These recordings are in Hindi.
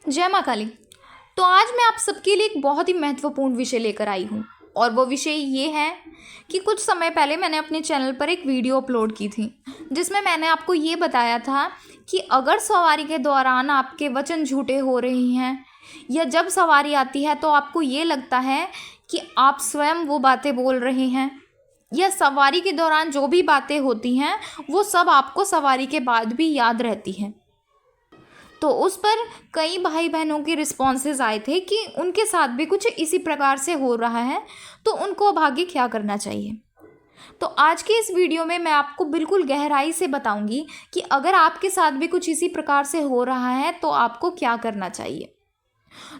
जय माँ काली। तो आज मैं आप सबके लिए एक बहुत ही महत्वपूर्ण विषय लेकर आई हूँ और वो विषय ये है कि कुछ समय पहले मैंने अपने चैनल पर एक वीडियो अपलोड की थी जिसमें मैंने आपको ये बताया था कि अगर सवारी के दौरान आपके वचन झूठे हो रहे हैं या जब सवारी आती है तो आपको ये लगता है कि आप स्वयं वो बातें बोल रहे हैं या सवारी के दौरान जो भी बातें होती हैं वो सब आपको सवारी के बाद भी याद रहती हैं, तो उस पर कई भाई बहनों के रिस्पॉन्सेज आए थे कि उनके साथ भी कुछ इसी प्रकार से हो रहा है, तो उनको अब आगे क्या करना चाहिए। तो आज के इस वीडियो में मैं आपको बिल्कुल गहराई से बताऊंगी कि अगर आपके साथ भी कुछ इसी प्रकार से हो रहा है तो आपको क्या करना चाहिए।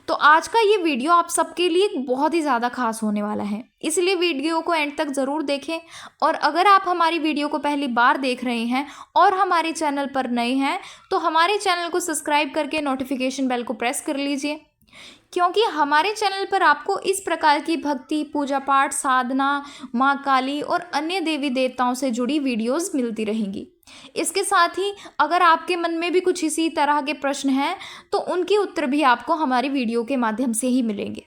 तो आज का ये वीडियो आप सबके लिए बहुत ही ज़्यादा खास होने वाला है, इसलिए वीडियो को एंड तक ज़रूर देखें। और अगर आप हमारी वीडियो को पहली बार देख रहे हैं और हमारे चैनल पर नए हैं तो हमारे चैनल को सब्सक्राइब करके नोटिफिकेशन बेल को प्रेस कर लीजिए, क्योंकि हमारे चैनल पर आपको इस प्रकार की भक्ति, पूजा पाठ, साधना, माँ काली और अन्य देवी देवताओं से जुड़ी वीडियोस मिलती रहेंगी। इसके साथ ही अगर आपके मन में भी कुछ इसी तरह के प्रश्न हैं तो उनके उत्तर भी आपको हमारी वीडियो के माध्यम से ही मिलेंगे,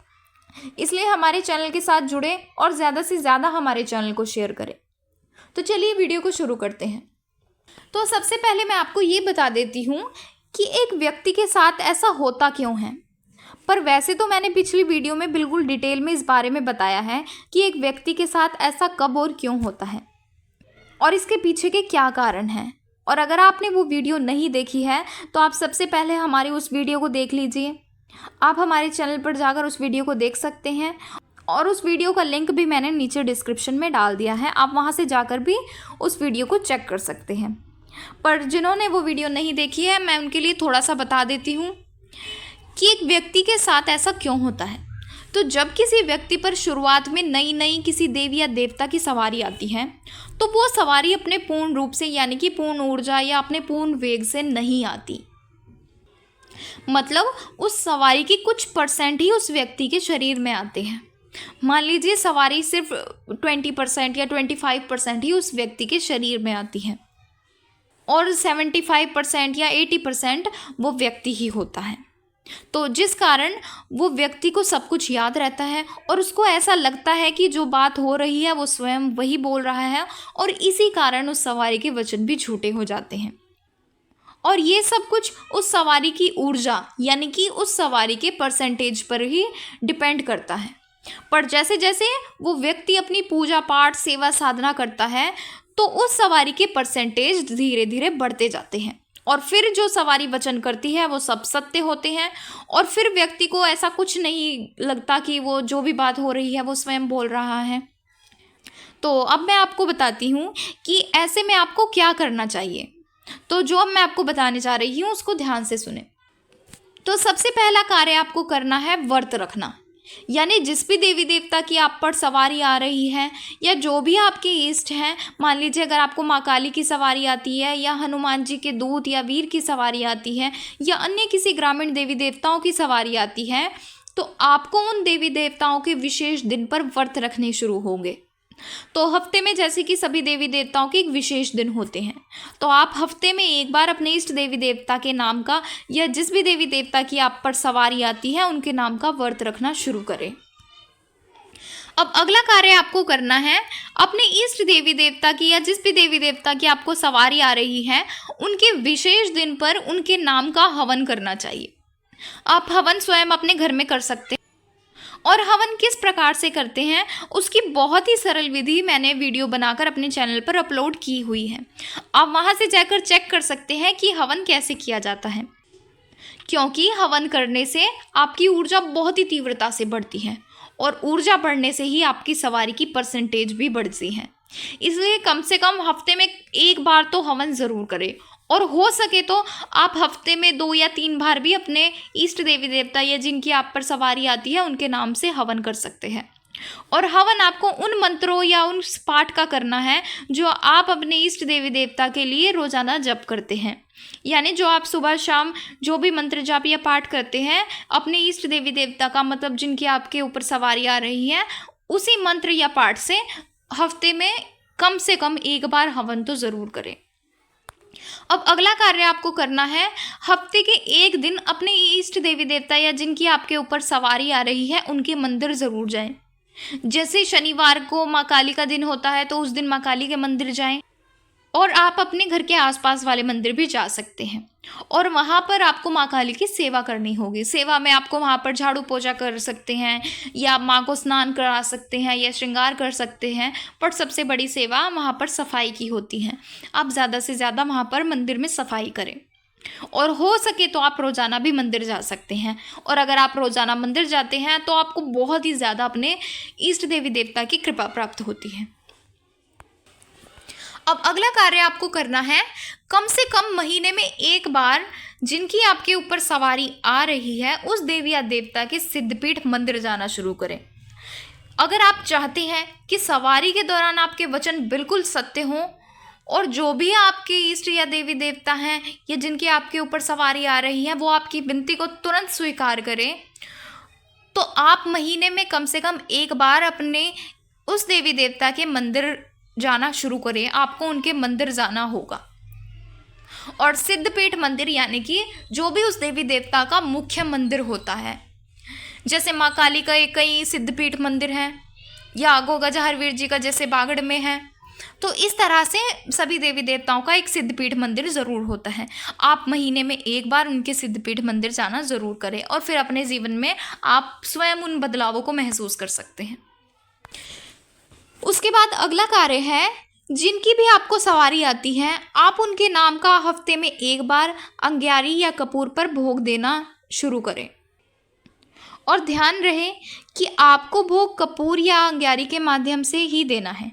इसलिए हमारे चैनल के साथ जुड़े और ज़्यादा से ज़्यादा हमारे चैनल को शेयर करें। तो चलिए वीडियो को शुरू करते हैं। तो सबसे पहले मैं आपको ये बता देती हूँ कि एक व्यक्ति के साथ ऐसा होता क्यों है। पर वैसे तो मैंने पिछली वीडियो में बिल्कुल डिटेल में इस बारे में बताया है कि एक व्यक्ति के साथ ऐसा कब और क्यों होता है और इसके पीछे के क्या कारण हैं। और अगर आपने वो वीडियो नहीं देखी है तो आप सबसे पहले हमारी उस वीडियो को देख लीजिए। आप हमारे चैनल पर जाकर उस वीडियो को देख सकते हैं और उस वीडियो का लिंक भी मैंने नीचे डिस्क्रिप्शन में डाल दिया है, आप वहाँ से जाकर भी उस वीडियो को चेक कर सकते हैं। पर जिन्होंने वो वीडियो नहीं देखी है मैं उनके लिए थोड़ा सा बता देती हूँ कि एक व्यक्ति के साथ ऐसा क्यों होता है। तो जब किसी व्यक्ति पर शुरुआत में नई नई किसी देवी या देवता की सवारी आती है तो वो सवारी अपने पूर्ण रूप से यानी कि पूर्ण ऊर्जा या अपने पूर्ण वेग से नहीं आती, मतलब उस सवारी की कुछ परसेंट ही उस व्यक्ति के शरीर में आते हैं। मान लीजिए सवारी सिर्फ 20% या 25% ही उस व्यक्ति के शरीर में आती है और 75% या 80% वो व्यक्ति ही होता है। तो जिस कारण वो व्यक्ति को सब कुछ याद रहता है और उसको ऐसा लगता है कि जो बात हो रही है वो स्वयं वही बोल रहा है और इसी कारण उस सवारी के वचन भी झूठे हो जाते हैं। और ये सब कुछ उस सवारी की ऊर्जा यानी कि उस सवारी के परसेंटेज पर ही डिपेंड करता है। पर जैसे जैसे वो व्यक्ति अपनी पूजा पाठ, सेवा, साधना करता है तो उस सवारी के परसेंटेज धीरे धीरे बढ़ते जाते हैं और फिर जो सवारी वचन करती है वो सब सत्य होते हैं और फिर व्यक्ति को ऐसा कुछ नहीं लगता कि वो जो भी बात हो रही है वो स्वयं बोल रहा है। तो अब मैं आपको बताती हूँ कि ऐसे में आपको क्या करना चाहिए। तो जो अब मैं आपको बताने जा रही हूँ उसको ध्यान से सुने। तो सबसे पहला कार्य आपको करना है व्रत रखना, यानी जिस भी देवी देवता की आप पर सवारी आ रही है या जो भी आपके इष्ट हैं, मान लीजिए अगर आपको माँ काली की सवारी आती है या हनुमान जी के दूत या वीर की सवारी आती है या अन्य किसी ग्रामीण देवी देवताओं की सवारी आती है, तो आपको उन देवी देवताओं के विशेष दिन पर व्रत रखने शुरू होंगे। तो हफ्ते में जैसे कि सभी देवी देवताओं के एक विशेष दिन होते हैं, तो आप हफ्ते में एक बार अपने इष्ट देवी देवता के नाम का या जिस भी देवी देवता की आप पर सवारी आती है उनके नाम का व्रत रखना शुरू करें। अब अगला कार्य आपको करना है, अपने इष्ट देवी देवता की या जिस भी देवी देवता की आपको सवारी आ रही है उनके विशेष दिन पर उनके नाम का हवन करना चाहिए। आप हवन स्वयं अपने घर में कर सकते हैं और हवन किस प्रकार से करते हैं उसकी बहुत ही सरल विधि मैंने वीडियो बनाकर अपने चैनल पर अपलोड की हुई है, आप वहां से जाकर चेक कर सकते हैं कि हवन कैसे किया जाता है। क्योंकि हवन करने से आपकी ऊर्जा बहुत ही तीव्रता से बढ़ती है और ऊर्जा बढ़ने से ही आपकी सवारी की परसेंटेज भी बढ़ती है, इसलिए कम से कम हफ्ते में एक बार तो हवन ज़रूर करें और हो सके तो आप हफ्ते में 2 या 3 बार भी अपने इष्ट देवी देवता या जिनकी आप पर सवारी आती है उनके नाम से हवन कर सकते हैं। और हवन आपको उन मंत्रों या उन पाठ का करना है जो आप अपने इष्ट देवी देवता के लिए रोजाना जप करते हैं, यानी जो आप सुबह शाम जो भी मंत्र जाप या पाठ करते हैं अपने इष्ट देवी देवता का, मतलब जिनकी आपके ऊपर सवारी आ रही है, उसी मंत्र या पाठ से हफ्ते में कम से कम एक बार हवन तो ज़रूर करें। अब अगला कार्य आपको करना है, हफ्ते के एक दिन अपने इष्ट देवी देवता या जिनकी आपके ऊपर सवारी आ रही है उनके मंदिर ज़रूर जाएं। जैसे शनिवार को माँ काली का दिन होता है तो उस दिन माँ काली के मंदिर जाएं, और आप अपने घर के आसपास वाले मंदिर भी जा सकते हैं और वहाँ पर आपको माँ काली की सेवा करनी होगी। सेवा में आपको वहाँ पर झाड़ू पोछा कर सकते हैं या माँ को स्नान करा सकते हैं या श्रृंगार कर सकते हैं, पर सबसे बड़ी सेवा वहाँ पर सफाई की होती है। आप ज़्यादा से ज़्यादा वहाँ पर मंदिर में सफाई करें और हो सके तो आप रोज़ाना भी मंदिर जा सकते हैं। और अगर आप रोज़ाना मंदिर जाते हैं तो आपको बहुत ही ज़्यादा अपने इष्ट देवी देवता की कृपा प्राप्त होती है। अब अगला कार्य आपको करना है, कम से कम महीने में एक बार जिनकी आपके ऊपर सवारी आ रही है उस देवी या देवता के सिद्धपीठ मंदिर जाना शुरू करें। अगर आप चाहते हैं कि सवारी के दौरान आपके वचन बिल्कुल सत्य हों और जो भी आपके इष्ट या देवी देवता हैं या जिनकी आपके ऊपर सवारी आ रही है वो आपकी विनती को तुरंत स्वीकार करें, तो आप महीने में कम से कम एक बार अपने उस देवी देवता के मंदिर जाना शुरू करें। आपको उनके मंदिर जाना होगा। और सिद्धपीठ मंदिर यानी कि जो भी उस देवी देवता का मुख्य मंदिर होता है, जैसे माँ काली का कई सिद्धपीठ मंदिर हैं या गोगा जहरवीर जी का जैसे बागड़ में है, तो इस तरह से सभी देवी देवताओं का एक सिद्धपीठ मंदिर ज़रूर होता है। आप महीने में एक बार उनके सिद्धपीठ मंदिर जाना ज़रूर करें और फिर अपने जीवन में आप स्वयं उन बदलावों को महसूस कर सकते हैं। उसके बाद अगला कार्य है, जिनकी भी आपको सवारी आती है आप उनके नाम का हफ्ते में एक बार अंग्यारी या कपूर पर भोग देना शुरू करें। और ध्यान रहे कि आपको भोग कपूर या अंग्यारी के माध्यम से ही देना है,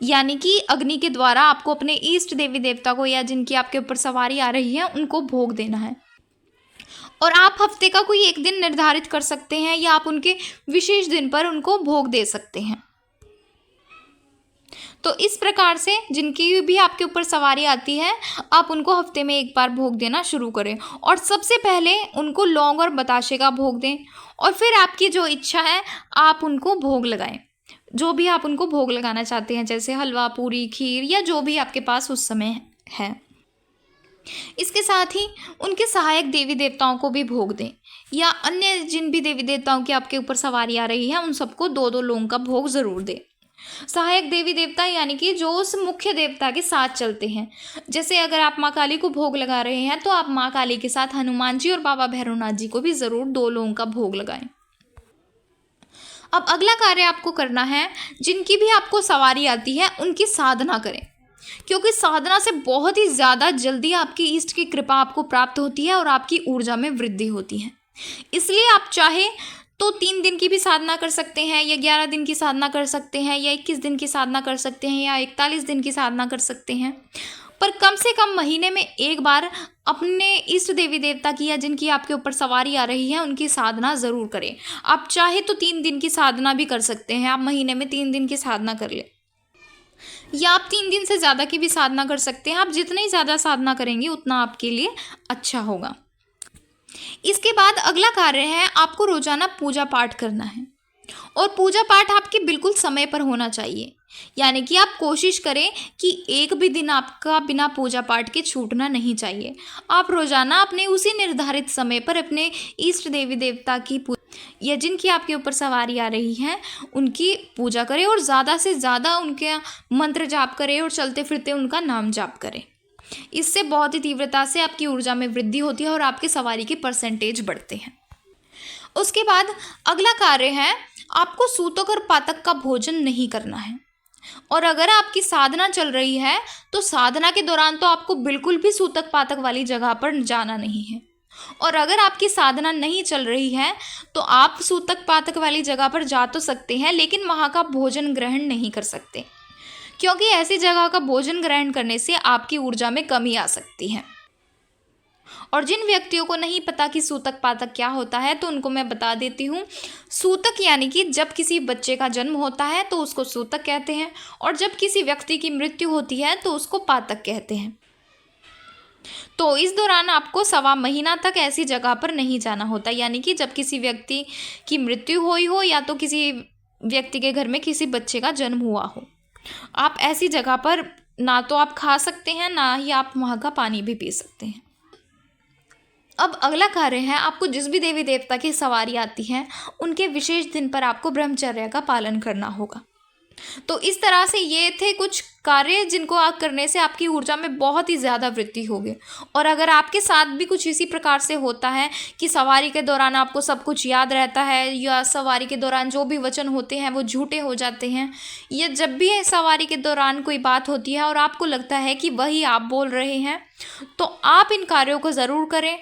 यानी कि अग्नि के द्वारा आपको अपने इष्ट देवी देवता को या जिनकी आपके ऊपर सवारी आ रही है उनको भोग देना है। और आप हफ्ते का कोई एक दिन निर्धारित कर सकते हैं या आप उनके विशेष दिन पर उनको भोग दे सकते हैं। तो इस प्रकार से जिनकी भी आपके ऊपर सवारी आती है आप उनको हफ्ते में एक बार भोग देना शुरू करें और सबसे पहले उनको लौंग और बताशे का भोग दें और फिर आपकी जो इच्छा है आप उनको भोग लगाएं, जो भी आप उनको भोग लगाना चाहते हैं, जैसे हलवा, पूरी, खीर या जो भी आपके पास उस समय है। इसके साथ ही उनके सहायक देवी देवताओं को भी भोग दें या अन्य जिन भी देवी देवताओं की आपके ऊपर सवारी आ रही है उन सबको 2-2 लौंग का भोग ज़रूर दें। सहायक देवी देवता यानी कि जो उस मुख्य देवता के साथ चलते हैं, जैसे अगर आप माँ काली को भोग लगा रहे हैं तो आप माँ काली के साथ हनुमान जी और बाबा भैरवनाथ जी को भी ज़रूर 2 लौंग का भोग लगाएं। अब अगला कार्य आपको करना है, जिनकी भी आपको सवारी आती है उनकी साधना करें, क्योंकि साधना से बहुत ही ज़्यादा जल्दी आपकी इष्ट की कृपा आपको प्राप्त होती है और आपकी ऊर्जा में वृद्धि होती है। इसलिए आप चाहे तो 3 दिन की भी साधना कर सकते हैं या 11 दिन की साधना कर सकते हैं या 21 दिन की साधना कर सकते हैं या 41 दिन की साधना कर सकते हैं, पर कम से कम महीने में एक बार अपने इष्ट देवी देवता की या जिनकी आपके ऊपर सवारी आ रही है उनकी साधना ज़रूर करें। आप चाहे तो 3 दिन की साधना भी कर सकते हैं, आप महीने में 3 दिन की साधना कर लें या आप 3 दिन से ज़्यादा की भी साधना कर सकते हैं। आप जितनी ज़्यादा साधना करेंगे उतना आपके लिए अच्छा होगा। इसके बाद अगला कार्य है, आपको रोजाना पूजा पाठ करना है और पूजा पाठ आपके बिल्कुल समय पर होना चाहिए, यानी कि आप कोशिश करें कि एक भी दिन आपका बिना पूजा पाठ के छूटना नहीं चाहिए। आप रोजाना अपने उसी निर्धारित समय पर अपने इष्ट देवी देवता की या जिनकी आपके ऊपर सवारी आ रही है उनकी पूजा करें और ज़्यादा से ज़्यादा उनके मंत्र जाप करें और चलते फिरते उनका नाम जाप करें। इससे बहुत ही तीव्रता से आपकी ऊर्जा में वृद्धि होती है और आपके सवारी के परसेंटेज बढ़ते हैं। उसके बाद अगला कार्य है, आपको सूतक और पातक का भोजन नहीं करना है। और अगर आपकी साधना चल रही है तो साधना के दौरान तो आपको बिल्कुल भी सूतक पातक वाली जगह पर जाना नहीं है, और अगर आपकी साधना नहीं चल रही है तो आप सूतक पातक वाली जगह पर जा तो सकते हैं लेकिन वहाँ का भोजन ग्रहण नहीं कर सकते, क्योंकि ऐसी जगह का भोजन ग्रहण करने से आपकी ऊर्जा में कमी आ सकती है। और जिन व्यक्तियों को नहीं पता कि सूतक पातक क्या होता है तो उनको मैं बता देती हूँ। सूतक यानी कि जब किसी बच्चे का जन्म होता है तो उसको सूतक कहते हैं, और जब किसी व्यक्ति की मृत्यु होती है तो उसको पातक कहते हैं। तो इस दौरान आपको 1.25 महीना तक ऐसी जगह पर नहीं जाना होता, यानी कि जब किसी व्यक्ति की मृत्यु हुई हो या तो किसी व्यक्ति के घर में किसी बच्चे का जन्म हुआ हो, आप ऐसी जगह पर ना तो आप खा सकते हैं, ना ही आप वहाँ का पानी भी पी सकते हैं। अब अगला कार्य है, आपको जिस भी देवी देवता की सवारी आती है उनके विशेष दिन पर आपको ब्रह्मचर्य का पालन करना होगा। तो इस तरह से ये थे कुछ कार्य जिनको आप करने से आपकी ऊर्जा में बहुत ही ज़्यादा वृद्धि होगी। और अगर आपके साथ भी कुछ इसी प्रकार से होता है कि सवारी के दौरान आपको सब कुछ याद रहता है, या सवारी के दौरान जो भी वचन होते हैं वो झूठे हो जाते हैं, या जब भी सवारी के दौरान कोई बात होती है और आपको लगता है कि वही आप बोल रहे हैं, तो आप इन कार्यों को ज़रूर करें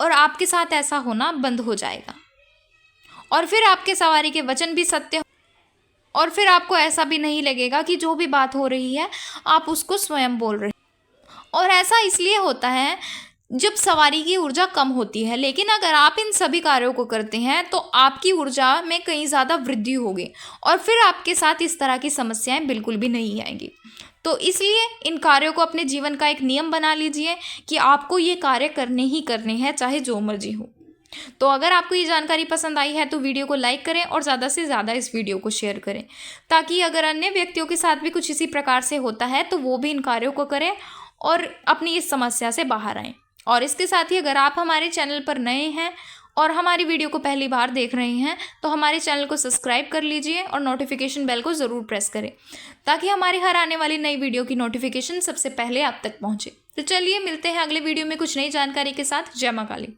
और आपके साथ ऐसा होना बंद हो जाएगा। और फिर आपके सवारी के वचन भी सत्य, और फिर आपको ऐसा भी नहीं लगेगा कि जो भी बात हो रही है आप उसको स्वयं बोल रहे हैं। और ऐसा इसलिए होता है जब सवारी की ऊर्जा कम होती है, लेकिन अगर आप इन सभी कार्यों को करते हैं तो आपकी ऊर्जा में कहीं ज़्यादा वृद्धि होगी और फिर आपके साथ इस तरह की समस्याएं बिल्कुल भी नहीं आएंगी। तो इसलिए इन कार्यों को अपने जीवन का एक नियम बना लीजिए कि आपको ये कार्य करने ही करने हैं, चाहे जो मर्जी हो। तो अगर आपको ये जानकारी पसंद आई है तो वीडियो को लाइक करें और ज़्यादा से ज़्यादा इस वीडियो को शेयर करें, ताकि अगर अन्य व्यक्तियों के साथ भी कुछ इसी प्रकार से होता है तो वो भी इन कार्यों को करें और अपनी इस समस्या से बाहर आएँ। और इसके साथ ही अगर आप हमारे चैनल पर नए हैं और हमारी वीडियो को पहली बार देख रहे हैं तो हमारे चैनल को सब्सक्राइब कर लीजिए और नोटिफिकेशन बेल को ज़रूर प्रेस करें, ताकि हमारी हर आने वाली नई वीडियो की नोटिफिकेशन सबसे पहले आप तक पहुँचे। तो चलिए मिलते हैं अगले वीडियो में कुछ नई जानकारी के साथ। जय मां काली।